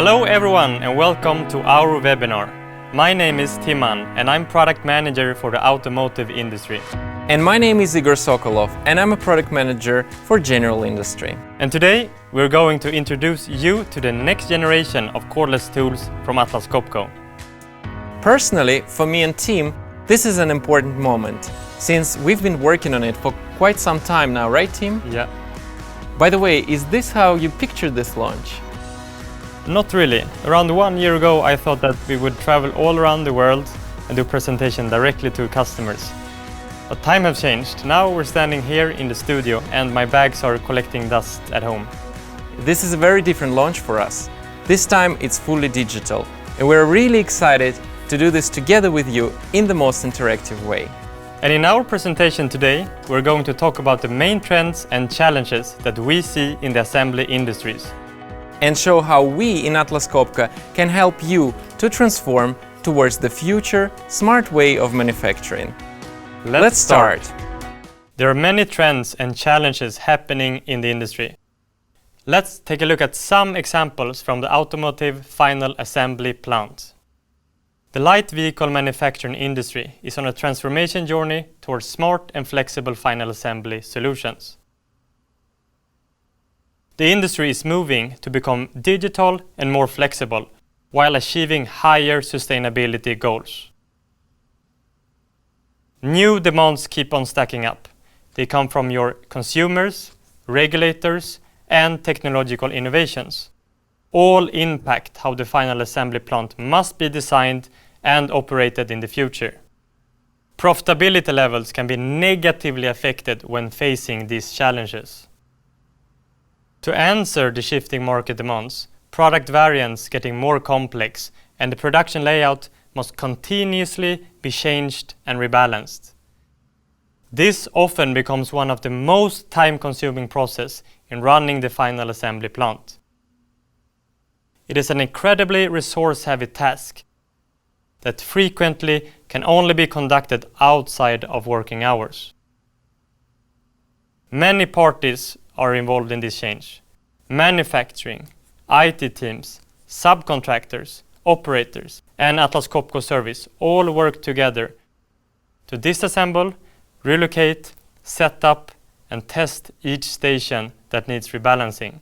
Hello everyone and welcome to our webinar. My name is Timan and I'm product manager for the automotive industry. And my name is Igor Sokolov and I'm a product manager for general industry. And today we're going to introduce you to the next generation of cordless tools from Atlas Copco. Personally, for me and team, this is an important moment, since we've been working on it for quite some time now, right team? Yeah. By the way, is this how you pictured this launch? Not really. Around 1 year ago I thought that we would travel all around the world and do presentation directly to customers. But time has changed. Now we're standing here in the studio and my bags are collecting dust at home. This is a very different launch for us. This time it's fully digital, and we're really excited to do this together with you in the most interactive way. And in our presentation today, we're going to talk about the main trends and challenges that we see in the assembly industries. And show how we in Atlas Copco can help you to transform towards the future smart way of manufacturing. Let's start! There are many trends and challenges happening in the industry. Let's take a look at some examples from the automotive final assembly plant. The light vehicle manufacturing industry is on a transformation journey towards smart and flexible final assembly solutions. The industry is moving to become digital and more flexible while achieving higher sustainability goals. New demands keep on stacking up. They come from your consumers, regulators, and technological innovations. All impact how the final assembly plant must be designed and operated in the future. Profitability levels can be negatively affected when facing these challenges. To answer the shifting market demands, product variants getting more complex and the production layout must continuously be changed and rebalanced. This often becomes one of the most time-consuming processes in running the final assembly plant. It is an incredibly resource-heavy task that frequently can only be conducted outside of working hours. Many parties are involved in this change. Manufacturing, IT teams, subcontractors, operators, and Atlas Copco service all work together to disassemble, relocate, set up, and test each station that needs rebalancing.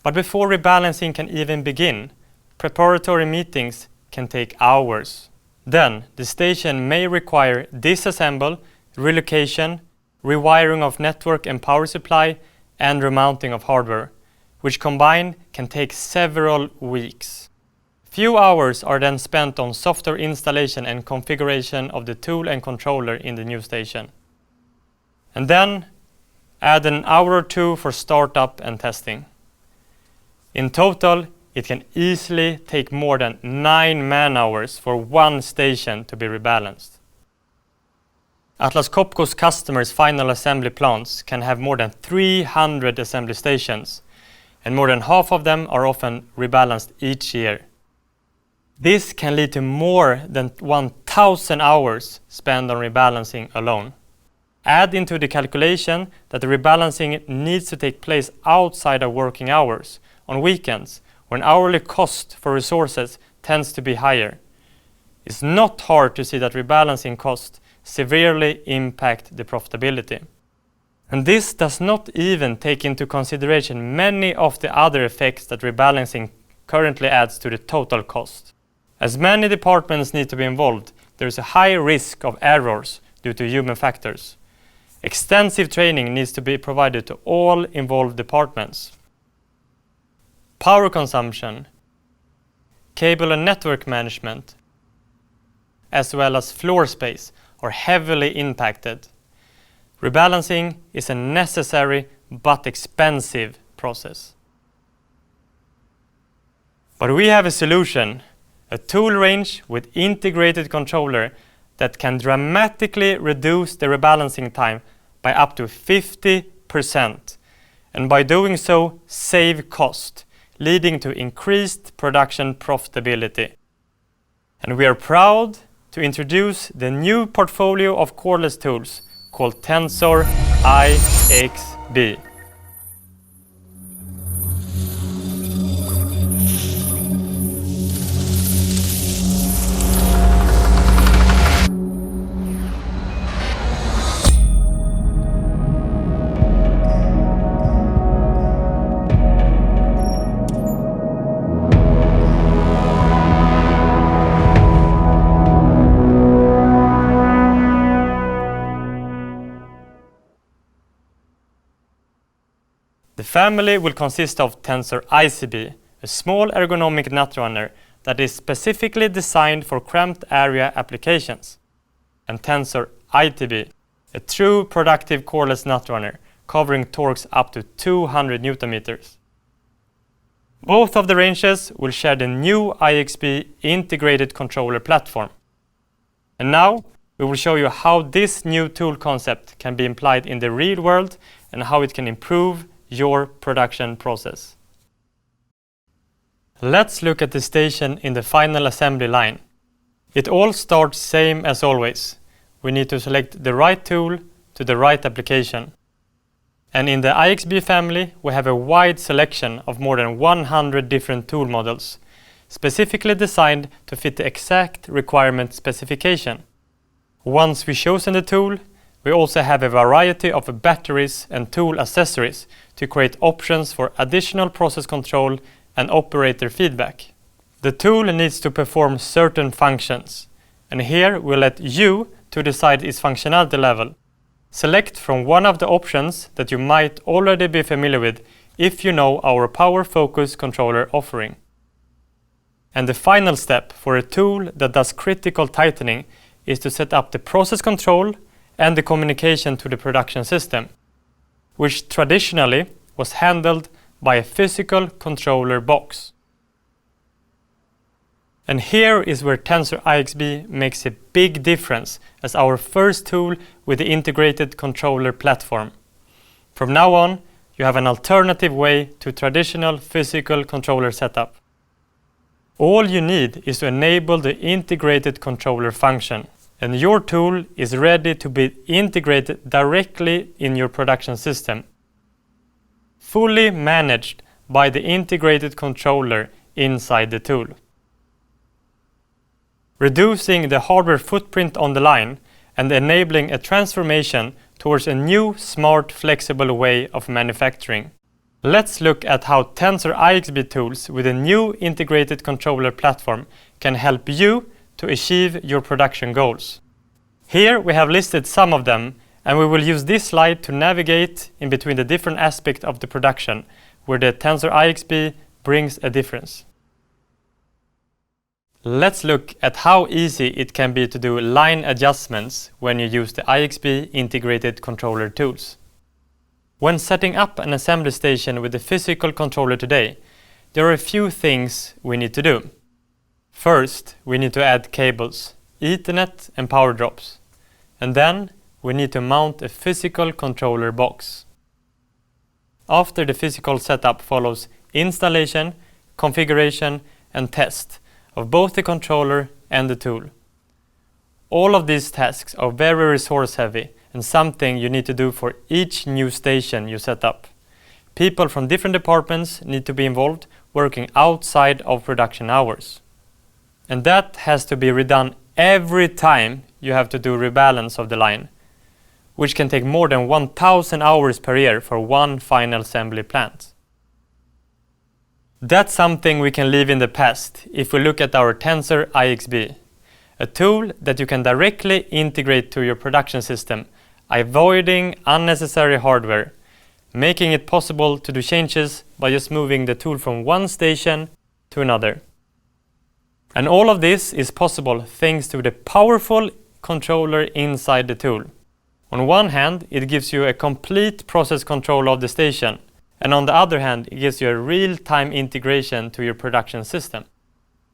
But before rebalancing can even begin, preparatory meetings can take hours. Then, the station may require disassemble, relocation, rewiring of network and power supply, and remounting of hardware, which combined can take several weeks. Few hours are then spent on software installation and configuration of the tool and controller in the new station. And then, add an hour or two for startup and testing. In total, it can easily take more than 9 man-hours for one station to be rebalanced. Atlas Copco's customers' final assembly plants can have more than 300 assembly stations, and more than half of them are often rebalanced each year. This can lead to more than 1,000 hours spent on rebalancing alone. Add into the calculation that the rebalancing needs to take place outside of working hours, on weekends, when hourly cost for resources tends to be higher. It's not hard to see that rebalancing costs severely impact the profitability. And this does not even take into consideration many of the other effects that rebalancing currently adds to the total cost. As many departments need to be involved, there is a high risk of errors due to human factors. Extensive training needs to be provided to all involved departments. Power consumption, cable and network management, as well as floor space are heavily impacted. Rebalancing is a necessary but expensive process. But we have a solution, a tool range with integrated controller that can dramatically reduce the rebalancing time by up to 50%, and by doing so save cost, leading to increased production profitability. And we are proud to introduce the new portfolio of cordless tools called Tensor IxB. family will consist of Tensor IxB, a small ergonomic nut runner that is specifically designed for cramped area applications, and Tensor IxB, a true productive coreless nut runner covering torques up to 200 Nm. Both of the ranges will share the new IxB integrated controller platform. And now we will show you how this new tool concept can be applied in the real world and how it can improve your production process. Let's look at the station in the final assembly line. It all starts same as always. We need to select the right tool to the right application. And in the IxB family, we have a wide selection of more than 100 different tool models, specifically designed to fit the exact requirement specification. Once we've chosen the tool, we also have a variety of batteries and tool accessories to create options for additional process control and operator feedback. The tool needs to perform certain functions, and here we'll let you to decide its functionality level. Select from one of the options that you might already be familiar with if you know our Power Focus controller offering. And the final step for a tool that does critical tightening is to set up the process control and the communication to the production system, which traditionally was handled by a physical controller box. And here is where Tensor IxB makes a big difference as our first tool with the integrated controller platform. From now on, you have an alternative way to traditional physical controller setup. All you need is to enable the integrated controller function, and your tool is ready to be integrated directly in your production system, fully managed by the integrated controller inside the tool, reducing the hardware footprint on the line and enabling a transformation towards a new, smart, flexible way of manufacturing. Let's look at how Tensor IxB tools with a new integrated controller platform can help you to achieve your production goals. Here we have listed some of them, and we will use this slide to navigate in between the different aspects of the production where the Tensor IxB brings a difference. Let's look at how easy it can be to do line adjustments when you use the IxB integrated controller tools. When setting up an assembly station with a physical controller today, there are a few things we need to do. First, we need to add cables, Ethernet and power drops, and then we need to mount a physical controller box. After the physical setup follows installation, configuration and test of both the controller and the tool. All of these tasks are very resource heavy and something you need to do for each new station you set up. People from different departments need to be involved working outside of production hours. And that has to be redone every time you have to do rebalance of the line, which can take more than 1,000 hours per year for one final assembly plant. That's something we can leave in the past if we look at our Tensor IxB, a tool that you can directly integrate to your production system, avoiding unnecessary hardware, making it possible to do changes by just moving the tool from one station to another. And all of this is possible thanks to the powerful controller inside the tool. On one hand, it gives you a complete process control of the station, and on the other hand, it gives you a real-time integration to your production system.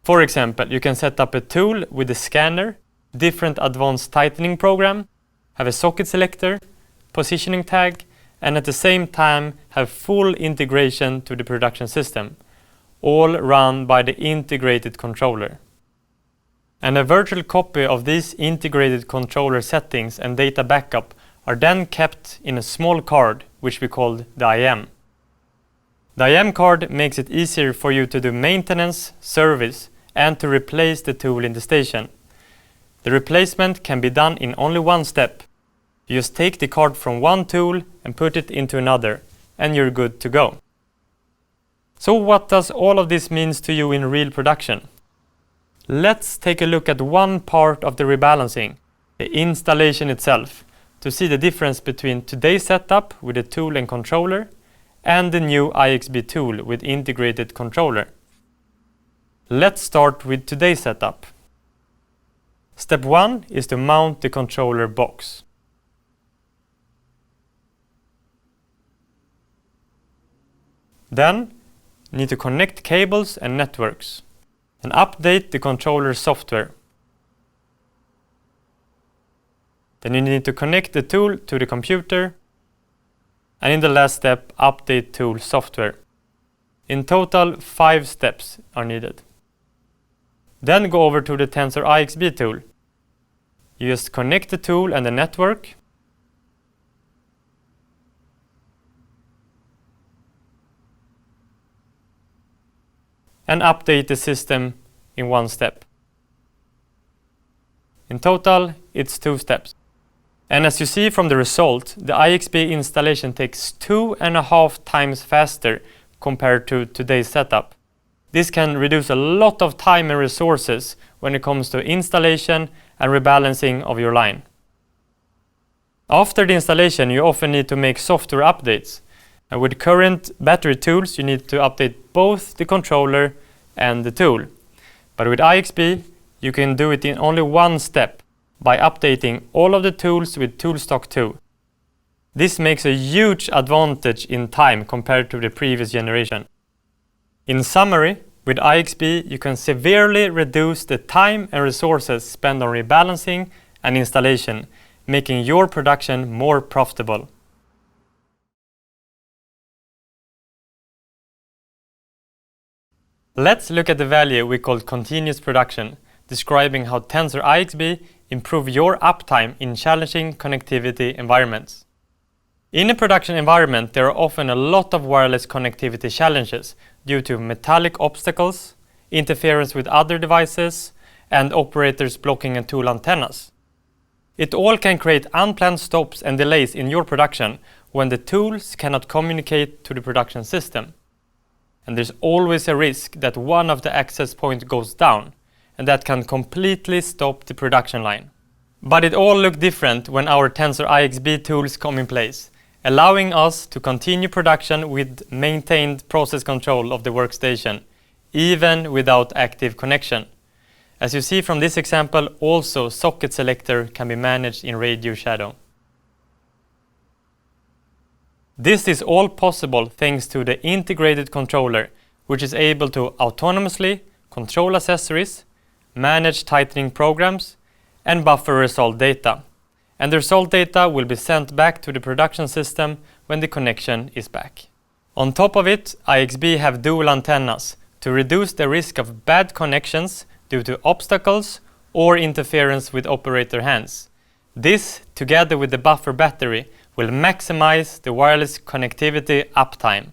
For example, you can set up a tool with a scanner, different advanced tightening program, have a socket selector, positioning tag, and at the same time have full integration to the production system, all run by the integrated controller. And a virtual copy of these integrated controller settings and data backup are then kept in a small card, which we call the IM. The IM card makes it easier for you to do maintenance, service, and to replace the tool in the station. The replacement can be done in only one step. You just take the card from one tool and put it into another, and you're good to go. So what does all of this mean to you in real production? Let's take a look at one part of the rebalancing, the installation itself, to see the difference between today's setup with the tool and controller and the new IxB tool with integrated controller. Let's start with today's setup. Step 1 is to mount the controller box. Then, you need to connect cables and networks and update the controller software. Then you need to connect the tool to the computer, and in the last step, update tool software. In total, 5 steps are needed. Then go over to the Tensor IxB tool. You just connect the tool and the network. And update the system in 1 step. In total, it's 2 steps. And as you see from the result, the IxB installation takes 2.5 times faster compared to today's setup. This can reduce a lot of time and resources when it comes to installation and rebalancing of your line. After the installation, you often need to make software updates. And with current battery tools, you need to update both the controller and the tool. But with IxB, you can do it in only 1 step, by updating all of the tools with Toolstock 2. This makes a huge advantage in time compared to the previous generation. In summary, with IxB you can severely reduce the time and resources spent on rebalancing and installation, making your production more profitable. Let's look at the value we call continuous production, describing how Tensor IxB improve your uptime in challenging connectivity environments. In a production environment, there are often a lot of wireless connectivity challenges due to metallic obstacles, interference with other devices, and operators blocking and tool antennas. It all can create unplanned stops and delays in your production when the tools cannot communicate to the production system. And there's always a risk that one of the access points goes down, and that can completely stop the production line. But it all looks different when our Tensor IxB tools come in place, allowing us to continue production with maintained process control of the workstation, even without active connection. As you see from this example, also socket selector can be managed in radio shadow. This is all possible thanks to the integrated controller, which is able to autonomously control accessories, manage tightening programs, and buffer result data. And the result data will be sent back to the production system when the connection is back. On top of it, IxB have dual antennas to reduce the risk of bad connections due to obstacles or interference with operator hands. This, together with the buffer battery, will maximize the wireless connectivity uptime.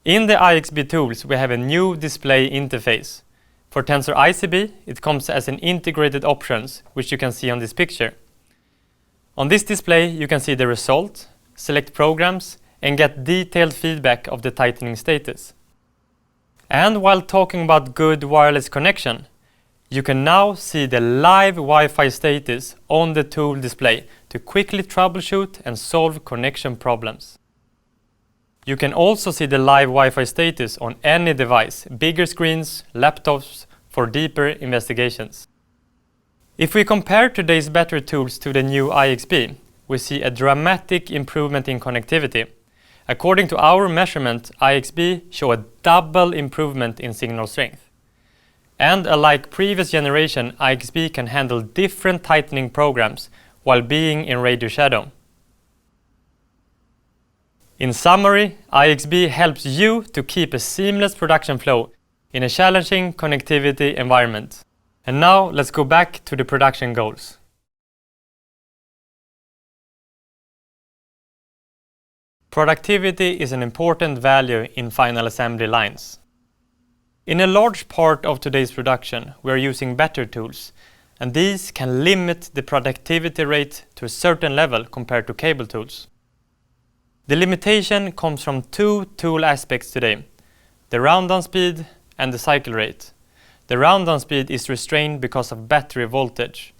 In the IxB tools, we have a new display interface. For Tensor IxB, it comes as an integrated options, which you can see on this picture. On this display, you can see the result, select programs, and get detailed feedback of the tightening status. And while talking about good wireless connection, you can now see the live Wi-Fi status on the tool display to quickly troubleshoot and solve connection problems. You can also see the live Wi-Fi status on any device, bigger screens, laptops, for deeper investigations. If we compare today's battery tools to the new IxB, we see a dramatic improvement in connectivity. According to our measurement, IxB show a double improvement in signal strength. And unlike previous generation, IxB can handle different tightening programs while being in radio shadow. In summary, IxB helps you to keep a seamless production flow in a challenging connectivity environment. And now let's go back to the production goals. Productivity is an important value in final assembly lines. In a large part of today's production, we are using battery tools, and these can limit the productivity rate to a certain level compared to cable tools. The limitation comes from 2 tool aspects today: the round-down speed and the cycle rate. The round-down speed is restrained because of battery voltage,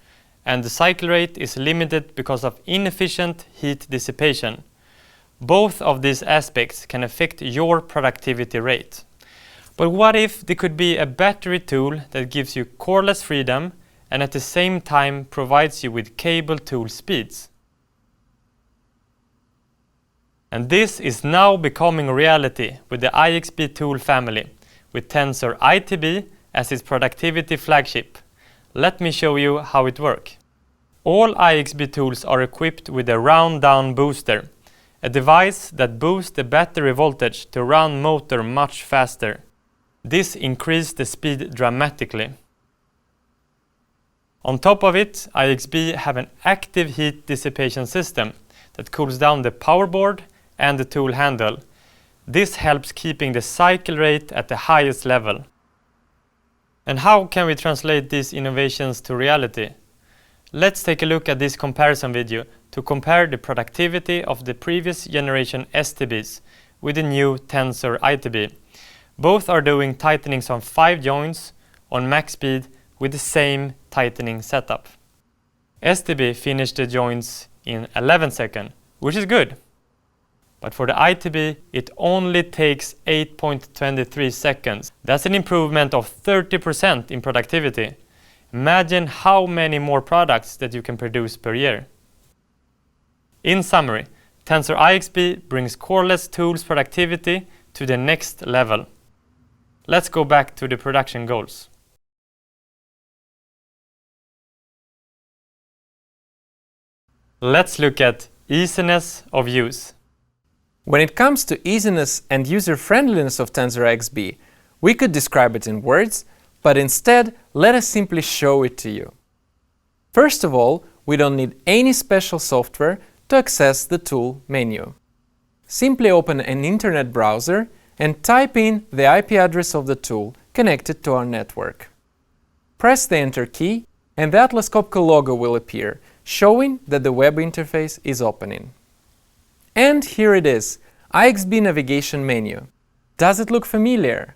and the cycle rate is limited because of inefficient heat dissipation. Both of these aspects can affect your productivity rate. But what if there could be a battery tool that gives you coreless freedom and at the same time provides you with cable tool speeds? And this is now becoming a reality with the IxB tool family, with Tensor IxB as its productivity flagship. Let me show you how it works. All IxB tools are equipped with a round-down booster, a device that boosts the battery voltage to run motor much faster. This increases the speed dramatically. On top of it, IxB have an active heat dissipation system that cools down the power board and the tool handle. This helps keeping the cycle rate at the highest level. And how can we translate these innovations to reality? Let's take a look at this comparison video to compare the productivity of the previous generation STBs with the new Tensor IxB. Both are doing tightenings on 5 joints on max speed with the same tightening setup. STB finished the joints in 11 seconds, which is good. But for the IxB, it only takes 8.23 seconds. That's an improvement of 30% in productivity. Imagine how many more products that you can produce per year. In summary, Tensor IxB brings coreless tools productivity to the next level. Let's go back to the production goals. Let's look at easiness of use. When it comes to easiness and user-friendliness of Tensor IxB, we could describe it in words, but instead, let us simply show it to you. First of all, we don't need any special software to access the tool menu. Simply open an internet browser and type in the IP address of the tool connected to our network. Press the Enter key and the Atlas Copco logo will appear, showing that the web interface is opening. And here it is, IxB navigation menu. Does it look familiar?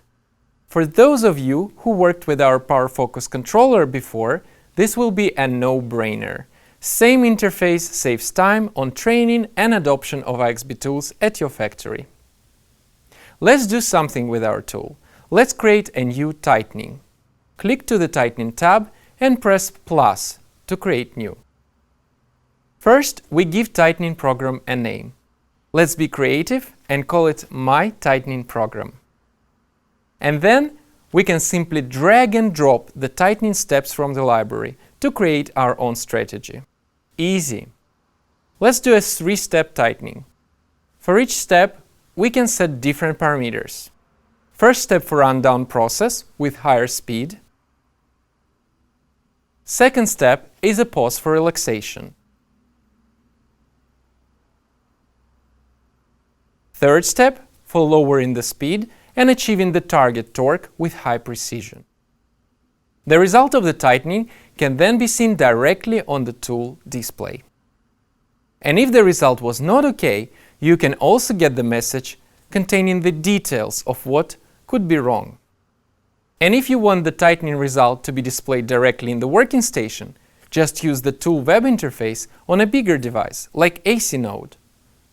For those of you who worked with our Power Focus controller before, this will be a no-brainer. Same interface saves time on training and adoption of IxB tools at your factory. Let's do something with our tool. Let's create a new tightening. Click to the Tightening tab and press plus to create new. First, we give tightening program a name. Let's be creative and call it My Tightening Program. And then we can simply drag and drop the tightening steps from the library to create our own strategy. Easy. Let's do a 3-step tightening. For each step, we can set different parameters. First step for rundown process with higher speed. Second step is a pause for relaxation. Third step for lowering the speed and achieving the target torque with high precision. The result of the tightening can then be seen directly on the tool display. And if the result was not okay, you can also get the message containing the details of what could be wrong. And if you want the tightening result to be displayed directly in the working station, just use the tool web interface on a bigger device like AC Node,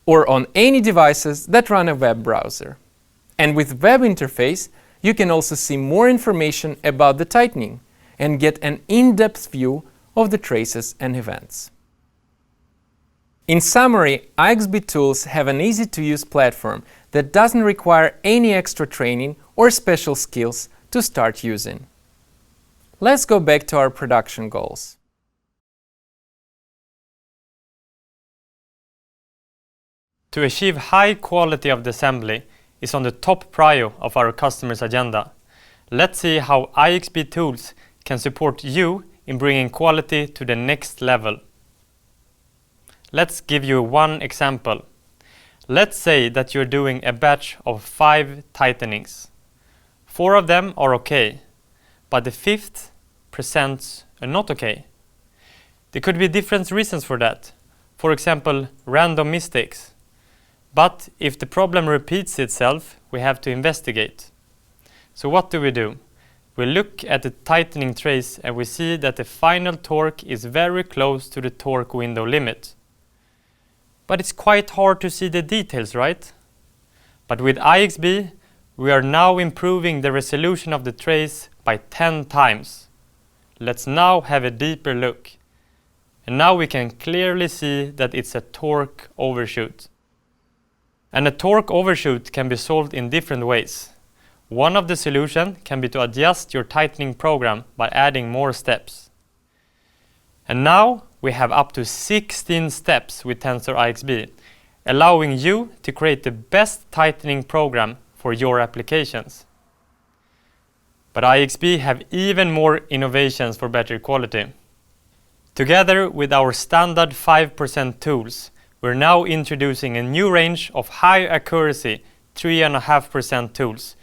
or on any devices that run a web browser. And with web interface, you can also see more information about the tightening and get an in-depth view of the traces and events. In summary, IxB tools have an easy-to-use platform that doesn't require any extra training or special skills to start using. Let's go back to our production goals. To achieve high quality of the assembly is on the top prio of our customers' agenda. Let's see how IxB tools can support you in bringing quality to the next level. Let's give you one example. Let's say that you're doing a batch of 5 tightenings. 4 of them are okay, but the 5th % are not okay. There could be different reasons for that. For example, random mistakes. But if the problem repeats itself, we have to investigate. So what do? We look at the tightening trace and we see that the final torque is very close to the torque window limit. But it's quite hard to see the details, right? But with IxB, we are now improving the resolution of the trace by 10 times. Let's now have a deeper look. And now we can clearly see that it's a torque overshoot. And a torque overshoot can be solved in different ways. One of the solutions can be to adjust your tightening program by adding more steps. And now we have up to 16 steps with Tensor IxB, allowing you to create the best tightening program for your applications. But IxB have even more innovations for better quality. Together with our standard 5% tools, we're now introducing a new range of high accuracy 3.5% tools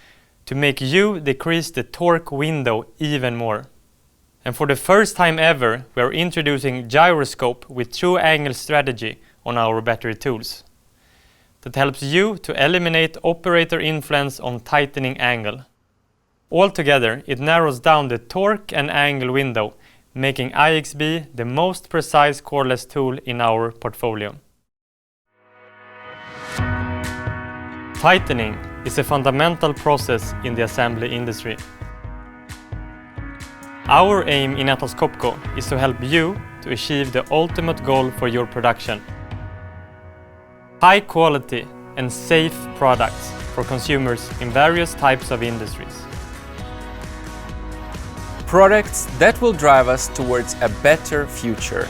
to make you decrease the torque window even more. And for the first time ever, we're introducing gyroscope with true angle strategy on our battery tools. That helps you to eliminate operator influence on tightening angle. Altogether, it narrows down the torque and angle window, making IxB the most precise cordless tool in our portfolio. Tightening is a fundamental process in the assembly industry. Our aim in Atlas Copco is to help you to achieve the ultimate goal for your production. High quality and safe products for consumers in various types of industries. Products that will drive us towards a better future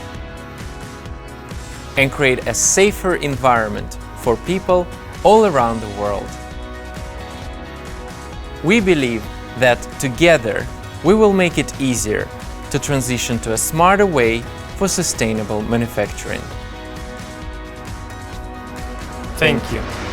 and create a safer environment for people all around the world. We believe that together we will make it easier to transition to a smarter way for sustainable manufacturing. Thank you.